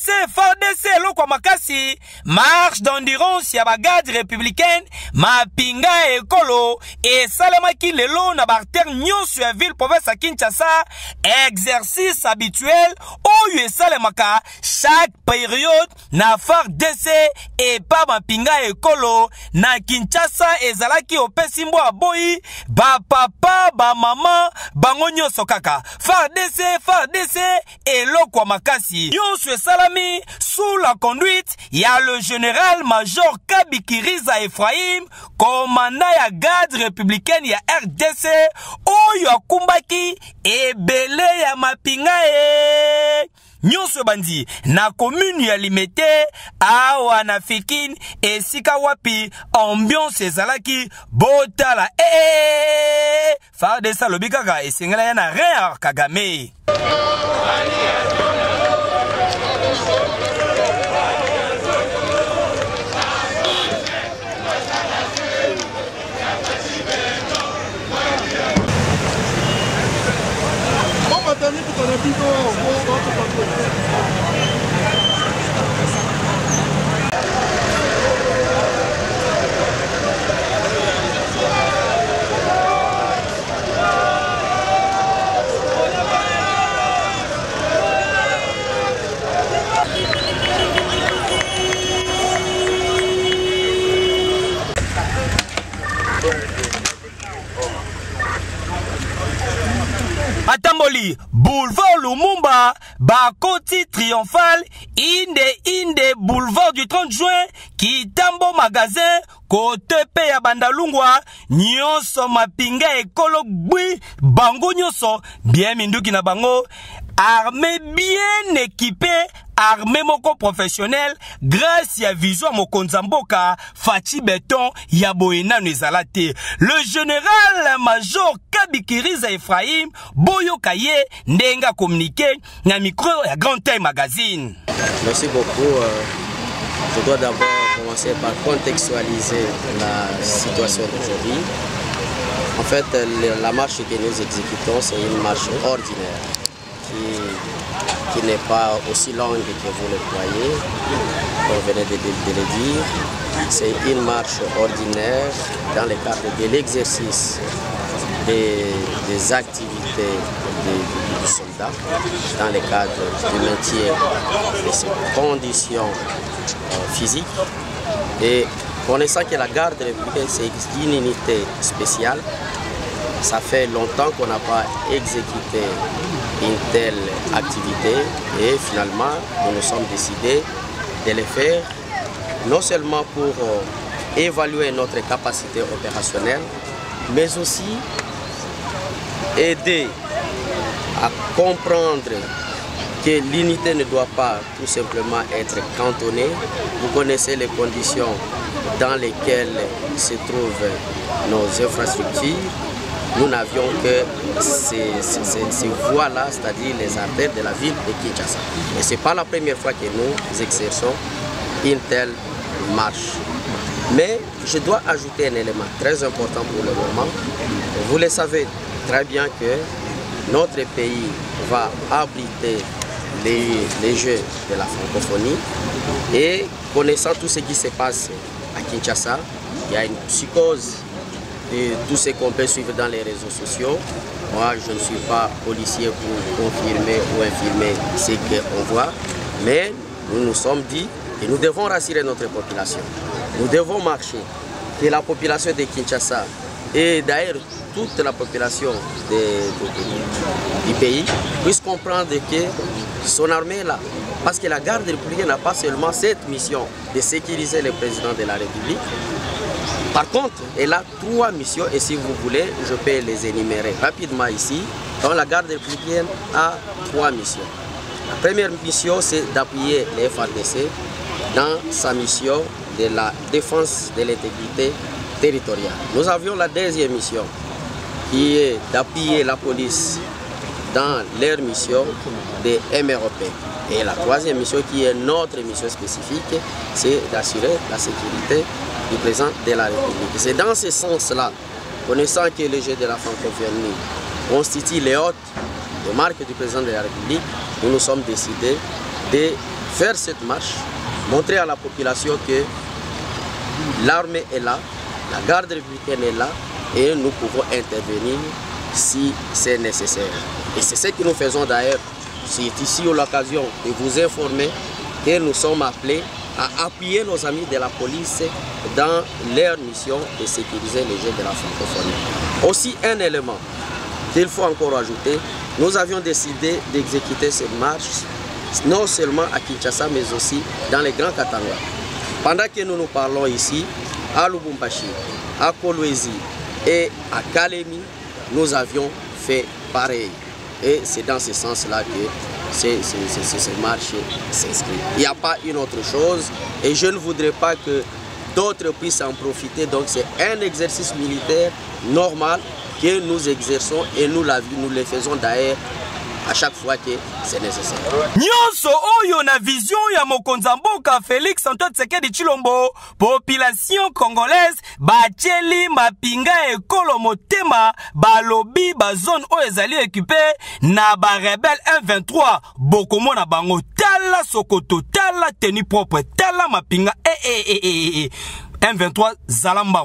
FARDC loko makasi marche d'endurance ya bagade républicaine mapinga ekolo et salamaki lelo na barter nyonso ya ville province à Kinshasa exercice habituel oyo esalemaka chaque période na FARDC et pas mapinga ekolo na Kinshasa ezalaki opesi mbo aboyi ba papa ba mama bango nyonso kaka FARDC eloko makasi nyonso esalami sous la conduite ya le général-major Kabikiriza Ephraim commandant ya garde républicaine ya RDC oyo akumbaki ebele ya mapinga nyonso bandi na commune ya Limete awa na Fikine esika wapi ambiance ezalaki botala FARDC lobikaka esengela ya na Rear Kagame. Atamboli, boulevard Lumumba, Bakoti triomphal, Inde, boulevard du 30 juin, Kitambo magasin, côté pe ya Bandalungwa, nyonso mapinga ekolo bui, bango nyonso, bien minduki na bango, armée bien équipée, armée moko professionnel, grâce à vision mokonzamboka, Fati Beton, Yaboena Nezalate. Le général-major Kabikiriza Ephraim, Boyo Kaye, Ndenga communiqué, na micro ya Grand Time Magazine. Merci beaucoup. Je dois d'abord commencer par contextualiser la situation d'aujourd'hui. En fait, la marche que nous exécutons, c'est une marche ordinaire qui n'est pas aussi longue que vous le croyez, on venait de le dire. C'est une marche ordinaire dans le cadre de l'exercice des activités du soldat, dans le cadre du maintien de ses conditions physiques. Et connaissant que la garde républicaine, c'est une unité spéciale, ça fait longtemps qu'on n'a pas exécuté une telle activité et finalement nous nous sommes décidés de le faire non seulement pour évaluer notre capacité opérationnelle mais aussi aider à comprendre que l'unité ne doit pas tout simplement être cantonnée. Vous connaissez les conditions dans lesquelles se trouvent nos infrastructures. Nous n'avions que ces voies-là, c'est-à-dire les artères de la ville de Kinshasa. Et ce n'est pas la première fois que nous exerçons une telle marche. Mais je dois ajouter un élément très important pour le moment. Vous le savez très bien que notre pays va abriter les Jeux de la francophonie. Et connaissant tout ce qui se passe à Kinshasa, il y a une psychose. Et tout ce qu'on peut suivre dans les réseaux sociaux. Moi, je ne suis pas policier pour confirmer ou infirmer ce qu'on voit, mais nous nous sommes dit que nous devons rassurer notre population. Nous devons marcher, que la population de Kinshasa et d'ailleurs toute la population du pays puisse comprendre que son armée est là. Parce que la garde républicaine n'a pas seulement cette mission de sécuriser le président de la République. Par contre, elle a 3 missions et si vous voulez, je peux les énumérer rapidement ici. Donc la garde républicaine a 3 missions. La première mission, c'est d'appuyer les FARDC dans sa mission de la défense de l'intégrité territoriale. Nous avions la deuxième mission qui est d'appuyer la police dans leur mission de MROP. Et la troisième mission qui est notre mission spécifique, c'est d'assurer la sécurité du président de la République. C'est dans ce sens-là, connaissant que le jeu de la francophonie constitue les hôtes de marque du président de la République, nous nous sommes décidés de faire cette marche, montrer à la population que l'armée est là, la garde républicaine est là et nous pouvons intervenir si c'est nécessaire. Et c'est ce que nous faisons d'ailleurs. C'est ici l'occasion de vous informer que nous sommes appelés à appuyer nos amis de la police dans leur mission de sécuriser les jeunes de la francophonie. Aussi un élément qu'il faut encore ajouter, nous avions décidé d'exécuter cette marche non seulement à Kinshasa mais aussi dans les grands Katanga. Pendant que nous nous parlons ici, à Lubumbashi, à Kolwezi et à Kalemi, nous avions fait pareil. Et c'est dans ce sens-là que ces marches s'inscrivent. Il n'y a pas une autre chose et je ne voudrais pas que d'autres puissent en profiter. Donc c'est un exercice militaire normal que nous exerçons et nous le faisons d'ailleurs à chaque fois que c'est nécessaire. Nyonso oyo na vision ya mokonzi mboka Félix Antoine Tshisekedi Tshilombo, population congolaise bacheli mapinga ekolo motema balobi ba zone oyo ezali équipé na ba rebelle M23 bokomona bango tala Sokoto tala tenue propre tala mapinga M23 zalamba